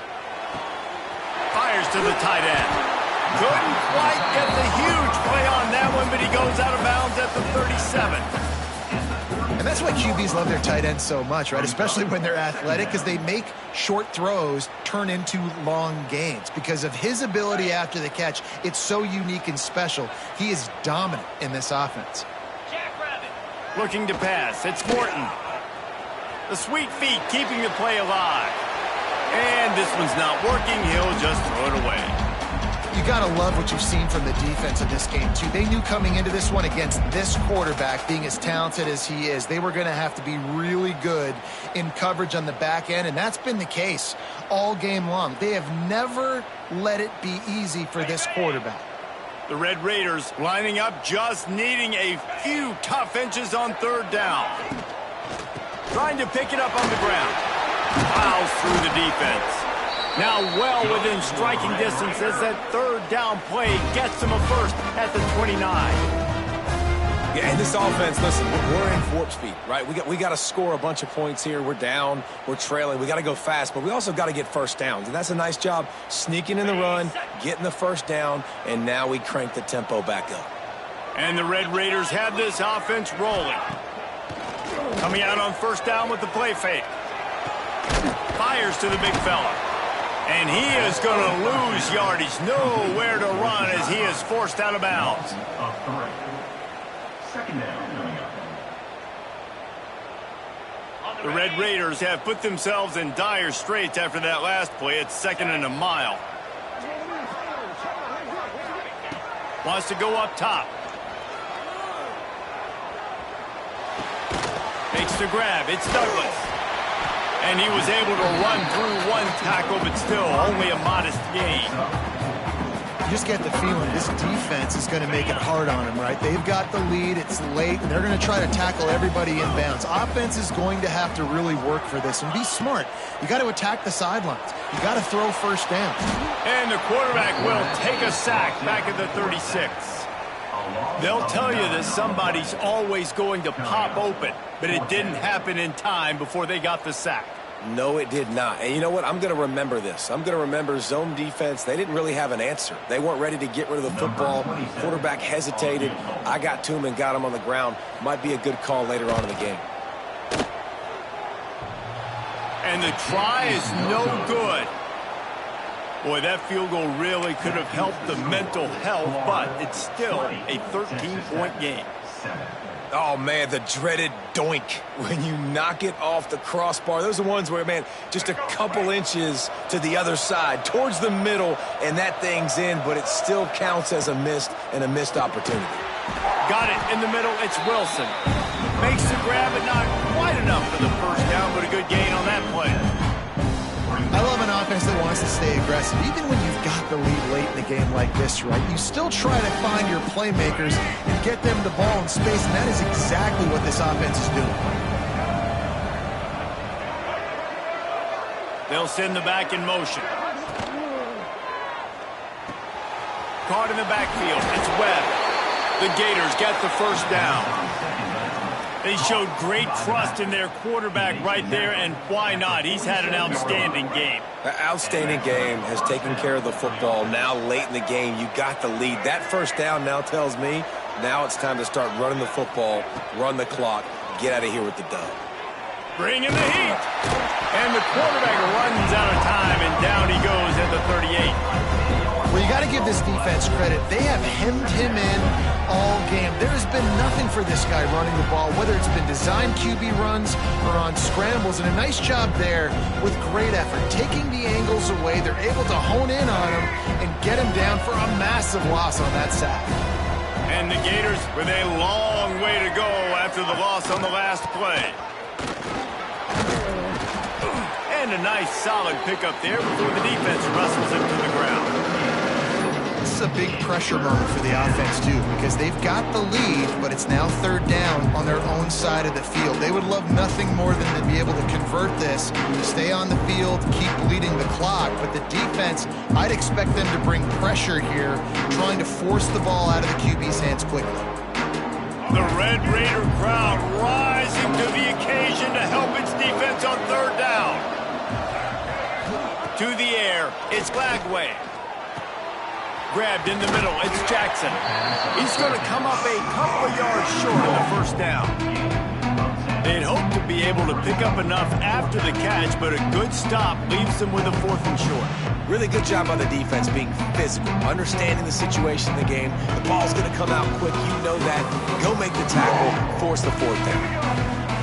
Fires to the tight end. Couldn't quite get the huge play on that one, but he goes out of bounds at the 37. And that's why QBs love their tight ends so much, right? Especially when they're athletic, because they make short throws turn into long gains. Because of his ability after the catch, it's so unique and special. He is dominant in this offense. Looking to pass. It's Morton. The sweet feet keeping the play alive. And this one's not working. He'll just throw it away. You got to love what you've seen from the defense in this game, too. They knew coming into this one against this quarterback, being as talented as he is, they were going to have to be really good in coverage on the back end, and that's been the case all game long. They have never let it be easy for this quarterback. The Red Raiders lining up, just needing a few tough inches on 3rd down. Trying to pick it up on the ground. Plows through the defense. Now well within striking distance as that 3rd down play gets him a first at the 29. Yeah, and this offense, listen, we're in warp speed, right? We got to score a bunch of points here. We're down, we're trailing, we got to go fast, but we also got to get 1st downs. And that's a nice job sneaking in the run, getting the 1st down, and now we crank the tempo back up. And the Red Raiders have this offense rolling. Coming out on 1st down with the play fake. Fires to the big fella. And he is going to lose yardage. Nowhere to run as he is forced out of bounds. 2nd down. The Red Raiders have put themselves in dire straits after that last play. It's 2nd and a mile. Wants to go up top. Makes the grab. It's Douglas. And he was able to run through one tackle, but still only a modest gain. You just get the feeling this defense is going to make it hard on them, right? They've got the lead. It's late, and they're going to try to tackle everybody inbounds. Offense is going to have to really work for this and be smart. You got to attack the sidelines. You got to throw 1st down. And the quarterback will take a sack back at the 36. They'll tell you that somebody's always going to pop open, but it didn't happen in time before they got the sack. No, it did not. And you know what? I'm going to remember this. I'm going to remember zone defense. They didn't really have an answer. They weren't ready to get rid of the football. Quarterback hesitated. I got to him and got him on the ground. Might be a good call later on in the game. And the try is no good. Boy, that field goal really could have helped the mental health, but it's still a 13-point game. 7. Oh, man, the dreaded doink when you knock it off the crossbar. Those are ones where, man, just a couple inches to the other side, towards the middle, and that thing's in, but it still counts as a missed opportunity. Got it in the middle. It's Wilson. Makes the grab, but not quite enough for the first down, but a good gain on that play. I love an offense that wants to stay aggressive. Even when you've got the lead late in the game like this, right, you still try to find your playmakers and get them the ball in space, and that is exactly what this offense is doing. They'll send the back in motion. Caught in the backfield. It's Webb. The Gators get the first down. They showed great trust in their quarterback right there, and why not? He's had an outstanding game. An outstanding game, has taken care of the football. Now late in the game, you got the lead. That first down now tells me now it's time to start running the football, run the clock, get out of here with the dub. Bring in the heat. And the quarterback runs out of time, and down he goes at the 38. Well, you got to give this defense credit. They have hemmed him in all game. There has been nothing for this guy running the ball, whether it's been designed QB runs or on scrambles, and a nice job there with great effort. Taking the angles away, they're able to hone in on him and get him down for a massive loss on that sack. And the Gators with a long way to go after the loss on the last play. And a nice solid pickup there before the defense wrestles him to the ground. This is a big pressure moment for the offense, too, because they've got the lead, but it's now third down on their own side of the field. They would love nothing more than to be able to convert this, to stay on the field, keep bleeding the clock. But the defense, I'd expect them to bring pressure here, trying to force the ball out of the QB's hands quickly. The Red Raider crowd rising to the occasion to help its defense on third down. To the air, it's Glagway. Grabbed in the middle, it's Jackson. He's going to come up a couple of yards short of the first down. They'd hope to be able to pick up enough after the catch, but a good stop leaves them with a 4th and short. Really good job by the defense being physical, understanding the situation in the game. The ball's going to come out quick. You know that. Go make the tackle, force the 4th down.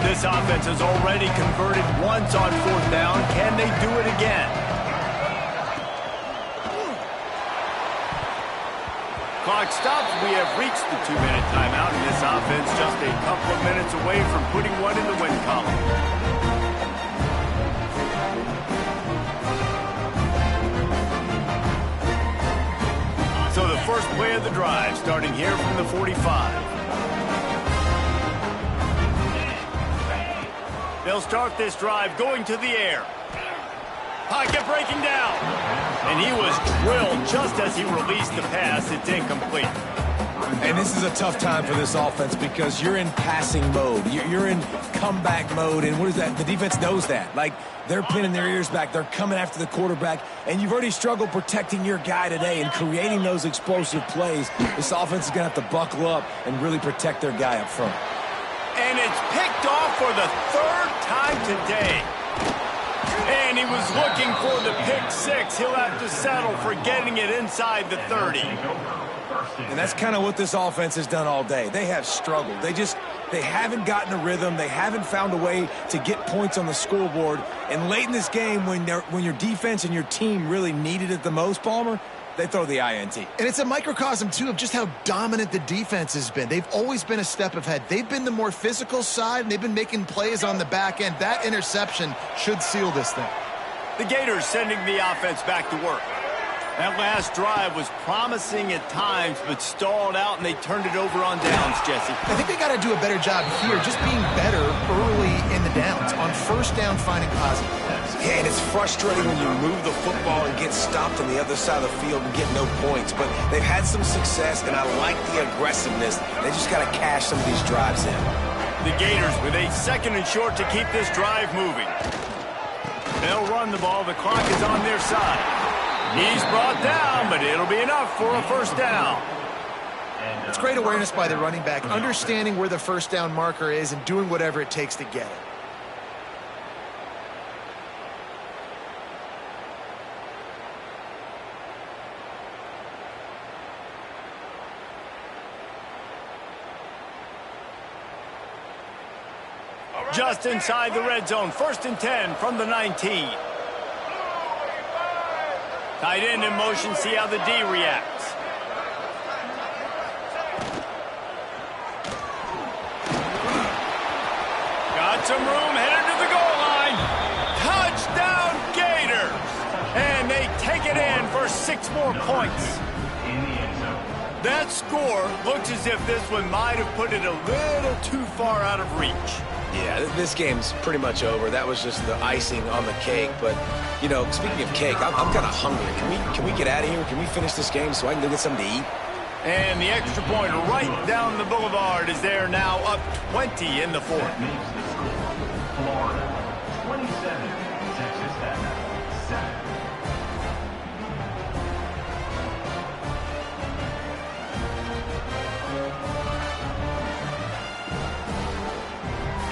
This offense has already converted once on 4th down. Can they do it again? Clock stops. We have reached the 2-minute timeout, and this offense just a couple of minutes away from putting one in the win column. So the first play of the drive, starting here from the 45. They'll start this drive going to the air. Pocket breaking down. And he was drilled just as he released the pass. It's incomplete. And this is a tough time for this offense because you're in passing mode. You're in comeback mode. And what is that? The defense knows that. Like, they're pinning their ears back. They're coming after the quarterback. And you've already struggled protecting your guy today and creating those explosive plays. This offense is going to have to buckle up and really protect their guy up front. And it's picked off for the 3rd time today. And he was looking for the pick 6. He'll have to settle for getting it inside the 30. And that's kind of what this offense has done all day. They have struggled. They haven't gotten a rhythm. They haven't found a way to get points on the scoreboard. And late in this game, when your defense and your team really needed it the most, Palmer, they throw the INT. And it's a microcosm, too, of just how dominant the defense has been. They've always been a step ahead. They've been the more physical side, and they've been making plays on the back end. That interception should seal this thing. The Gators sending the offense back to work. That last drive was promising at times, but stalled out, and they turned it over on downs, Jesse. I think they got to do a better job here, just being better early in the downs. On first down, finding positive. Yeah, and it's frustrating when you move the football and get stopped on the other side of the field and get no points. But they've had some success, and I like the aggressiveness. They just got to cash some of these drives in. The Gators with a 2nd and short to keep this drive moving. They'll run the ball. The clock is on their side. He's brought down, but it'll be enough for a first down. It's great awareness by the running back, understanding where the first down marker is and doing whatever it takes to get it. Just inside the red zone, 1st and 10 from the 19. Tight end in motion, see how the D reacts. Got some room, headed to the goal line. Touchdown Gators! And they take it in for 6 more points. That score looks as if this one might have put it a little too far out of reach. Yeah, this game's pretty much over. That was just the icing on the cake. But, you know, speaking of cake, I'm kind of hungry. Can we get out of here? Can we finish this game so I can go get something to eat? And the extra point right down the boulevard is there now, up 20 in the 4th. Florida, 27, Texas Tech, 7.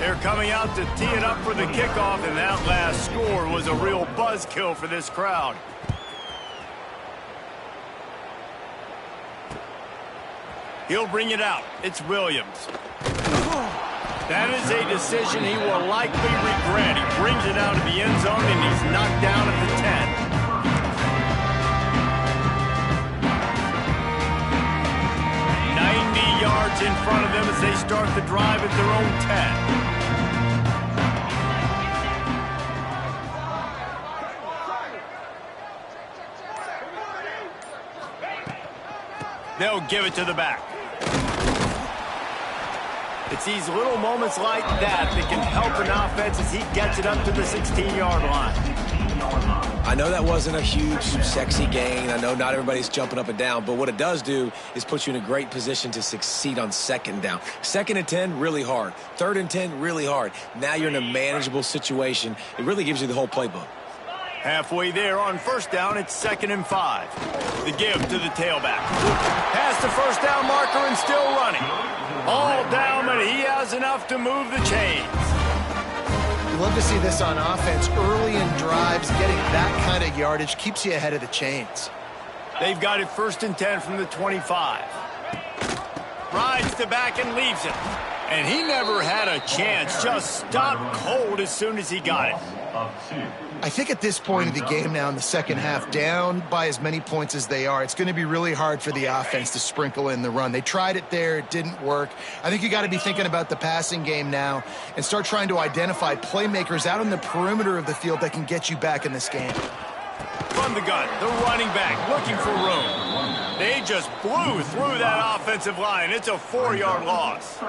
They're coming out to tee it up for the kickoff, and that last score was a real buzzkill for this crowd. He'll bring it out. It's Williams. That is a decision he will likely regret. He brings it out of the end zone, and he's knocked down at the 10. 90 yards in front of them as they start the drive at their own 10. They'll give it to the back. It's these little moments like that that can help an offense as he gets it up to the 16-yard line. I know that wasn't a huge, sexy gain. I know not everybody's jumping up and down, but what it does do is put you in a great position to succeed on 2nd down. 2nd and 10, really hard. 3rd and 10, really hard. Now you're in a manageable situation. It really gives you the whole playbook. Halfway there on 1st down, it's 2nd and 5. The give to the tailback. Past the 1st down marker and still running. All down, but he has enough to move the chains. You love to see this on offense. Early in drives, getting that kind of yardage keeps you ahead of the chains. They've got it 1st and 10 from the 25. Rides the back and leaves it. And he never had a chance. Just stopped cold as soon as he got it. I think at this point of the game now in the 2nd half, down by as many points as they are, it's going to be really hard for the offense to sprinkle in the run. They tried it there. It didn't work. I think you got to be thinking about the passing game now and start trying to identify playmakers out on the perimeter of the field that can get you back in this game. From the gun, the running back looking for room. They just blew through that offensive line. It's a 4-yard loss.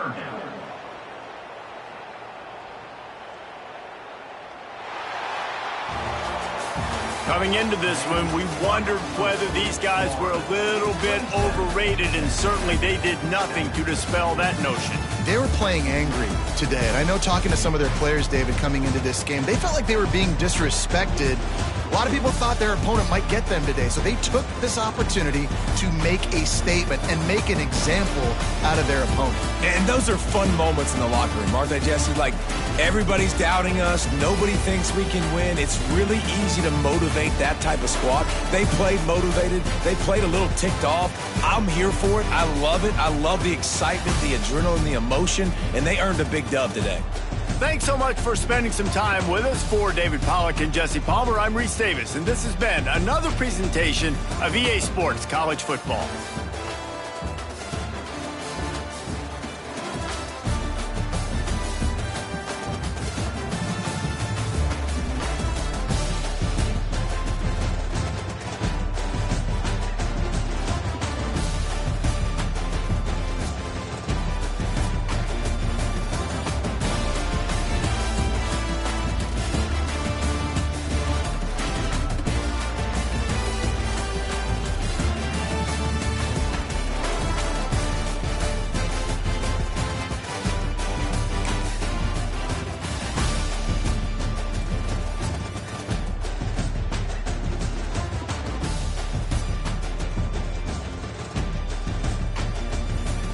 Coming into this one, we wondered whether these guys were a little bit overrated, and certainly they did nothing to dispel that notion. They were playing angry today, and I know talking to some of their players, David, coming into this game, they felt like they were being disrespected. A lot of people thought their opponent might get them today, so they took this opportunity to make a statement and make an example out of their opponent. And those are fun moments in the locker room, aren't they, Jesse? Like, everybody's doubting us. Nobody thinks we can win. It's really easy to motivate that type of squad. They played motivated. They played a little ticked off. I'm here for it. I love it. I love the excitement, the adrenaline, the emotion, and they earned a big dub today. Thanks so much for spending some time with us. For David Pollack and Jesse Palmer, I'm Reese Davis, and this has been another presentation of EA Sports College Football.